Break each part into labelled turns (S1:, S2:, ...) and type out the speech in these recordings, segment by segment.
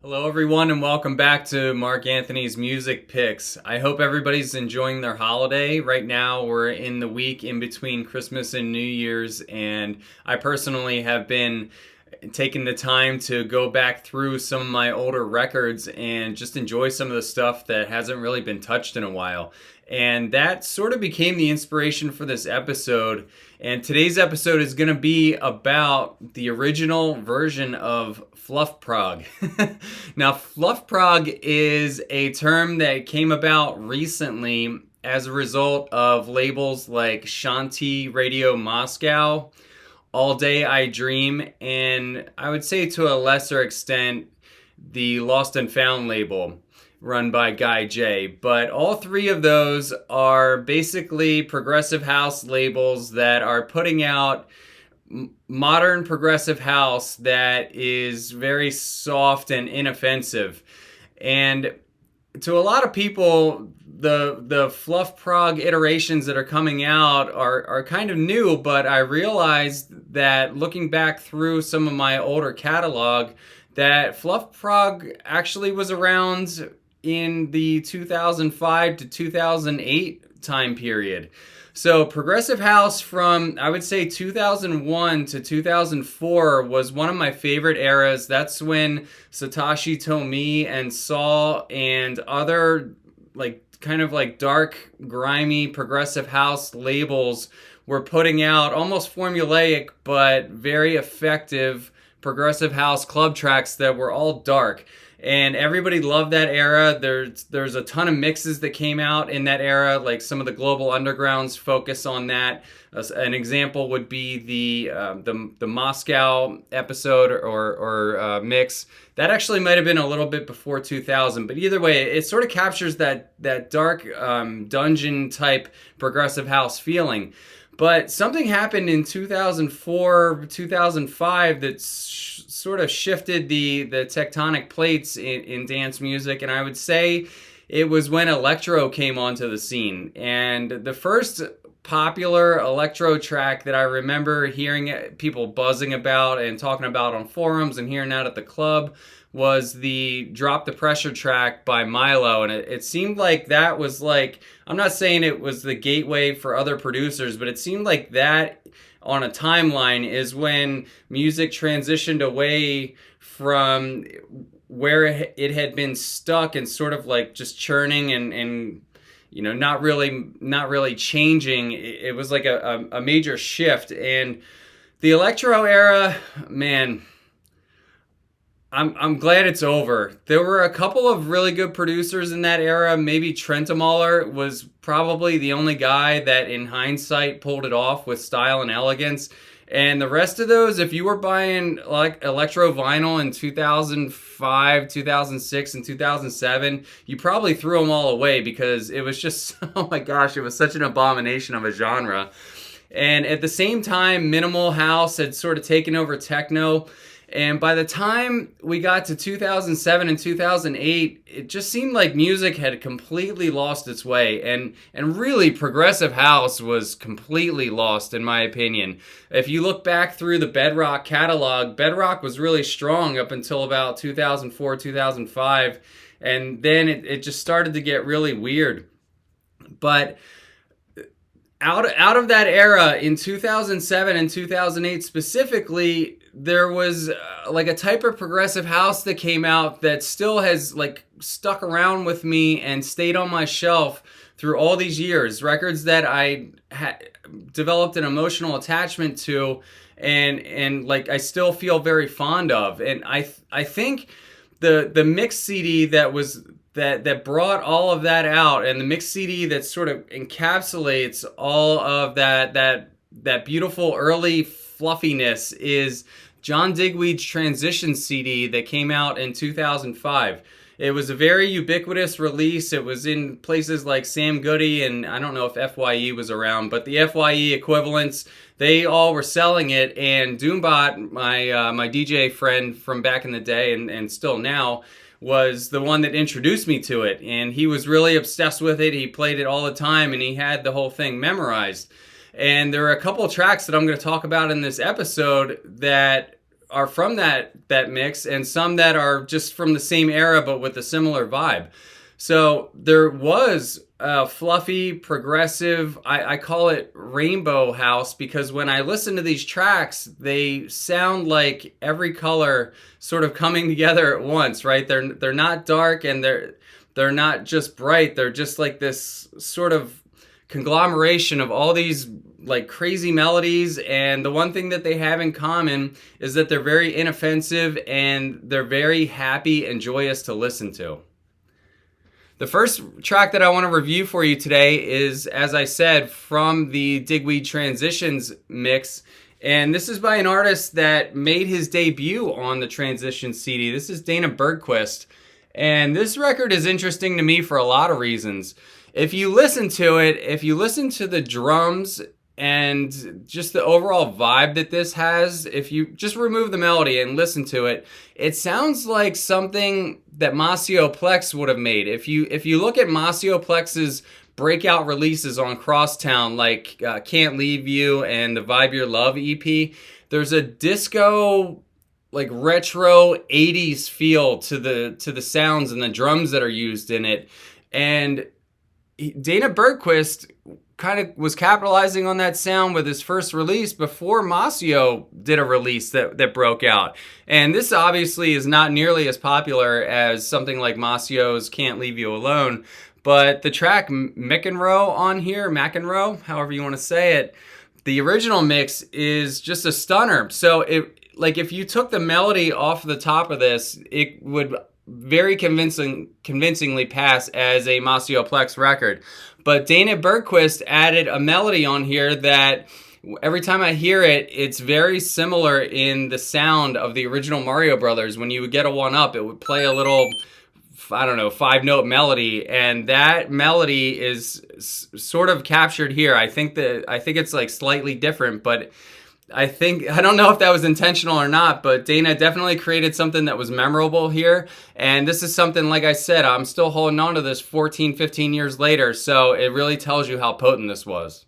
S1: Hello everyone and welcome back to Mark Anthony's Music Picks. I hope everybody's enjoying their holiday. Right now we're in the week in between Christmas and New Year's, and I personally have been taking the time to go back through some of my older records and just enjoy some of the stuff that hasn't really been touched in a while. And that sort of became the inspiration for this episode. And today's episode is going to be about the original version of Fluff Prog. Now, Fluff Prog is a term that came about recently as a result of labels like Shanti Radio Moscow, All Day I Dream, and I would say to a lesser extent, the Lost and Found label run by Guy J. But all three of those are basically progressive house labels that are putting out modern progressive house that is very soft and inoffensive. And to a lot of people, the Fluff Prog iterations that are coming out are kind of new, but I realized that looking back through some of my older catalog, that Fluff Prog actually was around in the 2005 to 2008 time period. So progressive house from, I would say, 2001 to 2004 was one of my favorite eras. That's when Satoshi Tomiie and Saul and other kind of dark, grimy progressive house labels were putting out almost formulaic but very effective progressive house club tracks that were all dark. And everybody loved that era. There's a ton of mixes that came out in that era, like some of the Global Undergrounds focus on that. An example would be the Moscow episode or mix. That actually might have been a little bit before 2000, but either way, it sort of captures that dark dungeon type progressive house feeling. But something happened in 2004, 2005 that sort of shifted the tectonic plates in dance music, and I would say it was when electro came onto the scene. And the first popular electro track that I remember hearing people buzzing about and talking about on forums and hearing out at the club was the Drop the Pressure track by Milo. And it seemed like that was I'm not saying it was the gateway for other producers, but it seemed like that on a timeline is when music transitioned away from where it had been stuck and sort of just churning and not really changing. It was like a major shift. And the electro era, man, I'm glad it's over. There were a couple of really good producers in that era. Maybe Trentemøller was probably the only guy that in hindsight pulled it off with style and elegance. And the rest of those, if you were buying electro vinyl in 2005, 2006, and 2007, you probably threw them all away because it was just, oh my gosh, it was such an abomination of a genre. And at the same time, minimal house had sort of taken over techno. And by the time we got to 2007 and 2008, it just seemed like music had completely lost its way. And really, progressive house was completely lost, in my opinion. If you look back through the Bedrock catalog, Bedrock was really strong up until about 2004, 2005. And then it just started to get really weird. But out of that era, in 2007 and 2008 specifically, there was a type of progressive house that came out that still has stuck around with me and stayed on my shelf through all these years. Records that I developed an emotional attachment to and I still feel very fond of. And I think the mix CD that brought all of that out, and the mix CD that sort of encapsulates all of that beautiful early fluffiness, is John Digweed's Transition CD that came out in 2005. It was a very ubiquitous release. It was in places like Sam Goody, and I don't know if FYE was around, but the FYE equivalents, they all were selling it. And Doombot, my DJ friend from back in the day and still now, was the one that introduced me to it. And he was really obsessed with it. He played it all the time, and he had the whole thing memorized. And there are a couple of tracks that I'm going to talk about in this episode that are from that mix, and some that are just from the same era but with a similar vibe. So there was a fluffy, progressive, I call it rainbow house, because when I listen to these tracks, they sound like every color sort of coming together at once, right? They're not dark, and they're not just bright. They're just like this sort of conglomeration of all these like crazy melodies, and the one thing that they have in common is that they're very inoffensive and they're very happy and joyous to listen to. The first track that I want to review for you today is, as I said, from the Digweed Transitions mix. And this is by an artist that made his debut on the Transition CD. This is Dana Bergquist. And this record is interesting to me for a lot of reasons. If you listen to it, if you listen to the drums and just the overall vibe that this has, if you just remove the melody and listen to it, it sounds like something that Maceo Plex would have made. If you look at Maceo Plex's breakout releases on Crosstown, like Can't Leave You and the Vibe Your Love EP, there's a disco, like retro 80s feel to the sounds and the drums that are used in it. And Dana Bergquist kind of was capitalizing on that sound with his first release before Maceo did a release that broke out. And this obviously is not nearly as popular as something like Maceo's Can't Leave You Alone, but the track McEnroe on here, McEnroe, however you want to say it, the original mix is just a stunner. So if you took the melody off the top of this, it would very convincingly pass as a Maceo Plex record. But Dana Bergquist added a melody on here that every time I hear it, it's very similar in the sound of the original Mario Brothers. When you would get a one-up, it would play a little, I don't know, 5-note melody, and that melody is sort of captured here. I think it's like slightly different, but I don't know if that was intentional or not, but Dana definitely created something that was memorable here. And this is something, like I said, I'm still holding on to this 14, 15 years later. So it really tells you how potent this was.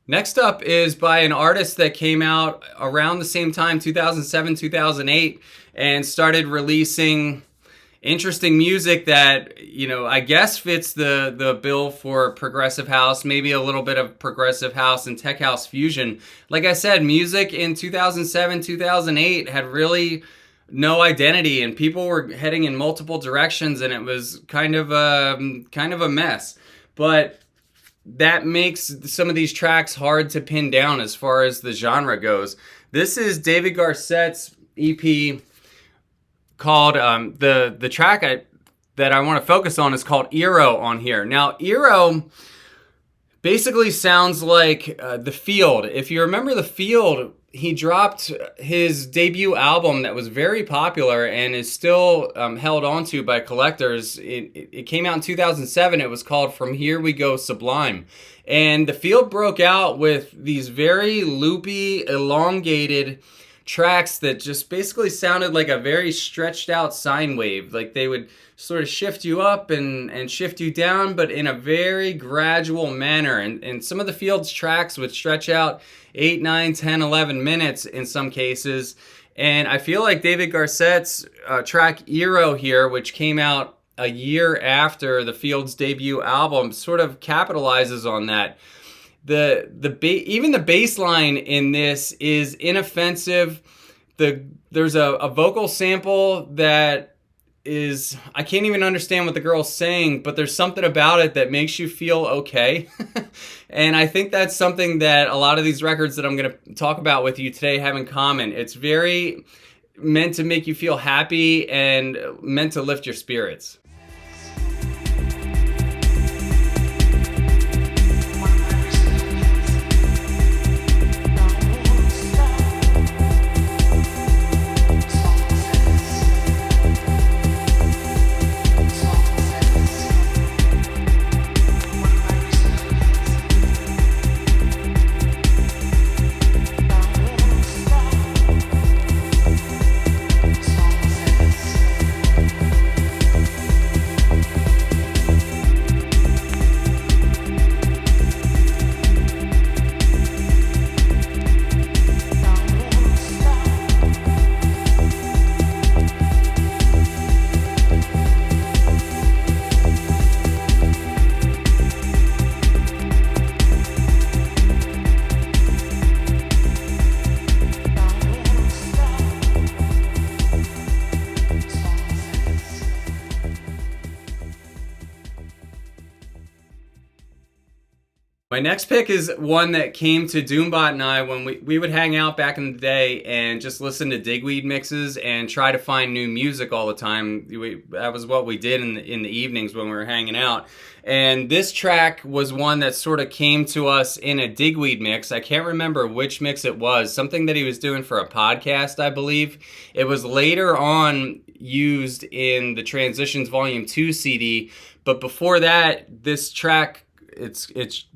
S1: Next up is by an artist that came out around the same time, 2007, 2008, and started releasing interesting music that, you know, I guess fits the bill for progressive house, maybe a little bit of progressive house and tech house fusion. Like I said, music in 2007, 2008 had really no identity, and people were heading in multiple directions, and it was kind of a mess. But that makes some of these tracks hard to pin down as far as the genre goes. This is David Garcet's EP called, the track that I want to focus on is called Eero on here. Now, Eero basically sounds like The Field. If you remember The Field, he dropped his debut album that was very popular and is still held onto by collectors. It came out in 2007. It was called From Here We Go Sublime. And The Field broke out with these very loopy, elongated tracks that just basically sounded like a very stretched out sine wave. Like they would sort of shift you up and shift you down, but in a very gradual manner. And some of the Fields tracks would stretch out 8, 9, 10, 11 minutes in some cases. And I feel like David Garcet's track Eero here, which came out a year after the Fields' debut album, sort of capitalizes on that. Even the bass line in this is inoffensive. There's a vocal sample that is, I can't even understand what the girl's saying, but there's something about it that makes you feel okay. And I think that's something that a lot of these records that I'm going to talk about with you today have in common. It's very meant to make you feel happy and meant to lift your spirits. My next pick is one that came to Doombot and I when we would hang out back in the day and just listen to digweed mixes and try to find new music all the time. That was what we did in the evenings when we were hanging out. And this track was one that sort of came to us in a digweed mix. I can't remember which mix it was. Something that he was doing for a podcast, I believe. It was later on used in the Transitions Volume 2 CD. But before that, this track, it's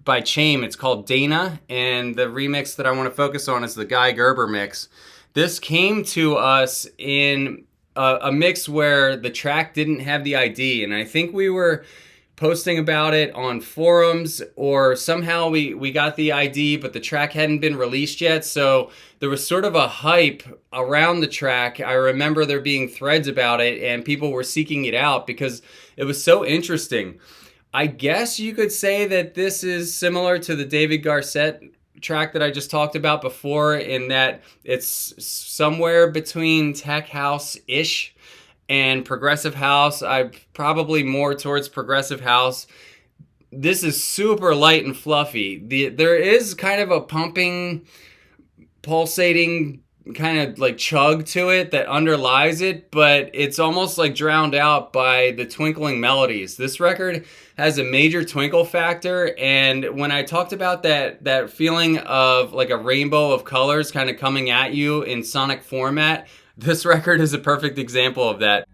S1: by Chaim. It's called Dana, and the remix that I want to focus on is the Guy Gerber mix. This came to us in a mix where the track didn't have the ID, and I think we were posting about it on forums, or somehow we got the ID, but the track hadn't been released yet, so there was sort of a hype around the track. I remember there being threads about it, and people were seeking it out because it was so interesting. I guess you could say that this is similar to the David Garcet track that I just talked about before, in that it's somewhere between tech house-ish and progressive house. I'm probably more towards progressive house. This is super light and fluffy. There is kind of a pumping, pulsating kind of like chug to it that underlies it, but it's almost like drowned out by the twinkling melodies. This record has a major twinkle factor, and when I talked about that feeling of like a rainbow of colors kind of coming at you in sonic format, this record is a perfect example of that.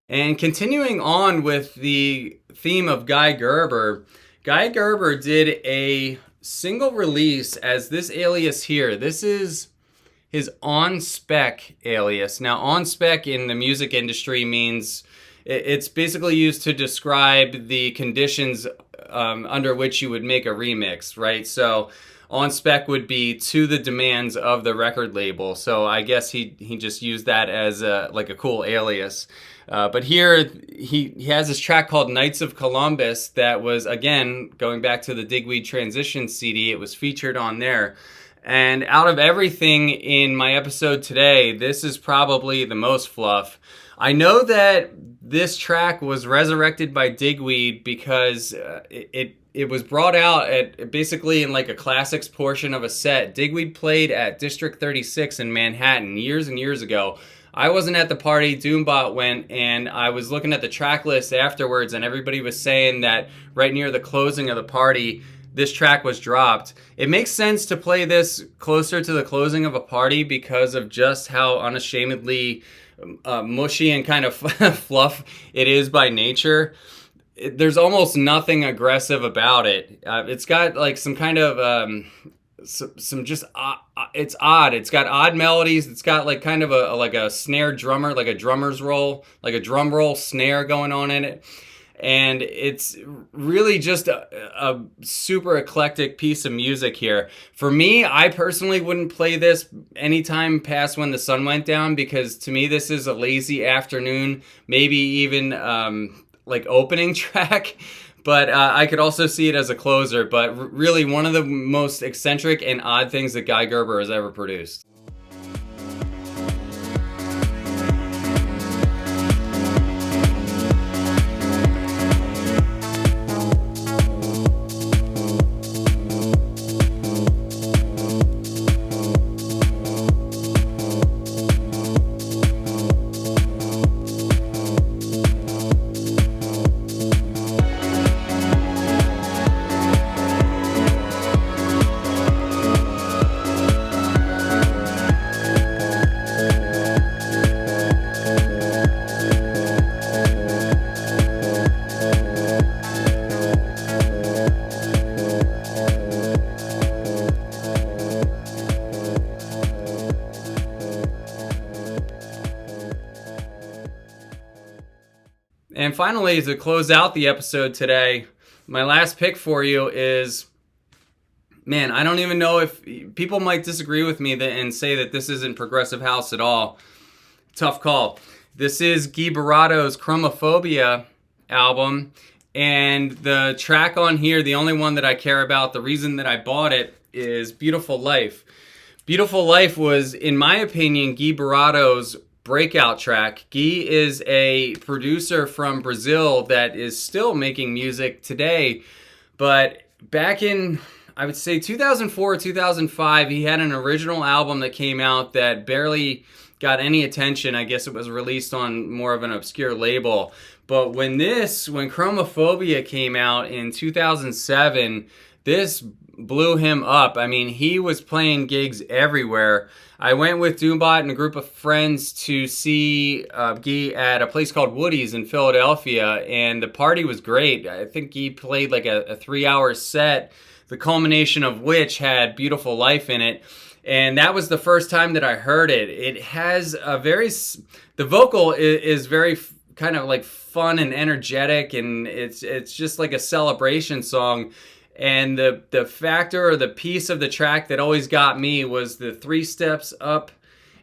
S1: And continuing on with the theme of Guy Gerber did a single release as this alias here. This is his on-spec alias. Now, on-spec in the music industry means it's basically used to describe the conditions under which you would make a remix, right? So on-spec would be to the demands of the record label. So I guess he just used that as like a cool alias. But here he has this track called Knights of Columbus that was, again, going back to the Digweed Transition CD, it was featured on there. And out of everything in my episode today, this is probably the most fluff. I know that this track was resurrected by Digweed because it was brought out at basically in like a classics portion of a set. Digweed played at District 36 in Manhattan years and years ago. I wasn't at the party, Doombot went, and I was looking at the track list afterwards, and everybody was saying that right near the closing of the party, this track was dropped. It makes sense to play this closer to the closing of a party because of just how unashamedly mushy and kind of fluff it is by nature. There's almost nothing aggressive about it. It's got like some kind of some just it's odd. It's got odd melodies. It's got like kind of a snare drummer, like a drummer's roll, like a drum roll snare going on in it. And it's really just a super eclectic piece of music here. For me, I personally wouldn't play this anytime past when the sun went down, because to me this is a lazy afternoon, maybe even like opening track. But I could also see it as a closer. But really one of the most eccentric and odd things that Guy Gerber has ever produced. And finally, to close out the episode today, my last pick for you is, man, I don't even know if people might disagree with me and say that this isn't progressive house at all. Tough call. This is Gui Boratto's Chromophobia album, and the track on here, the only one that I care about, the reason that I bought it, is Beautiful Life. Beautiful Life was, in my opinion, Gui Boratto's breakout track. Gui is a producer from Brazil that is still making music today, but back in, I would say 2004, 2005, he had an original album that came out that barely got any attention. I guess it was released on more of an obscure label. But when Chromophobia came out in 2007, this blew him up. I mean, he was playing gigs everywhere. I went with Doombot and a group of friends to see Gui at a place called Woody's in Philadelphia, and the party was great. I think Gui played like a 3-hour set, the culmination of which had Beautiful Life in it. And that was the first time that I heard it. It has the vocal is very kind of like fun and energetic, and it's just like a celebration song. And the factor or the piece of the track that always got me was the 3 steps up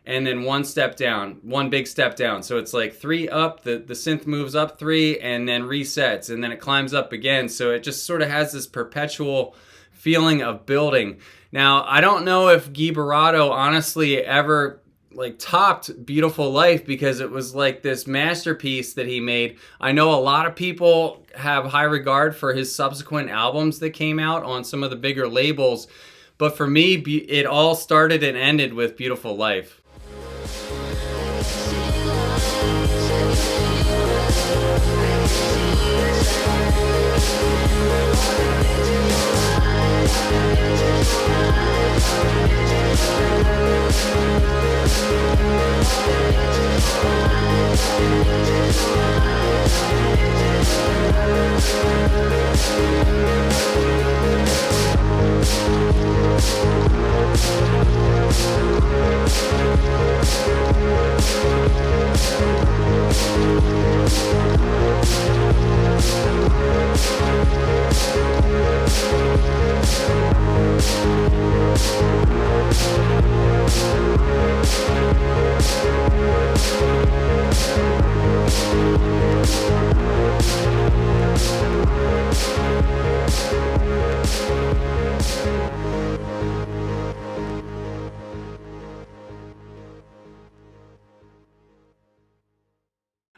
S1: and then 1 step down, 1 big step down. So it's like 3 up, the synth moves up 3 and then resets, and then it climbs up again. So it just sort of has this perpetual feeling of building. Now, I don't know if Gui Boratto honestly ever like topped Beautiful Life, because it was like this masterpiece that he made. I know a lot of people have high regard for his subsequent albums that came out on some of the bigger labels, but for me, it all started and ended with Beautiful Life.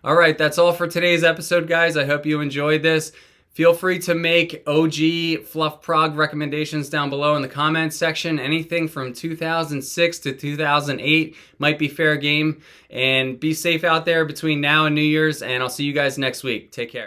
S1: All right, that's all for today's episode, guys. I hope you enjoyed this. Feel free to make OG Fluff Prog recommendations down below in the comments section. Anything from 2006 to 2008 might be fair game. And be safe out there between now and New Year's, and I'll see you guys next week. Take care.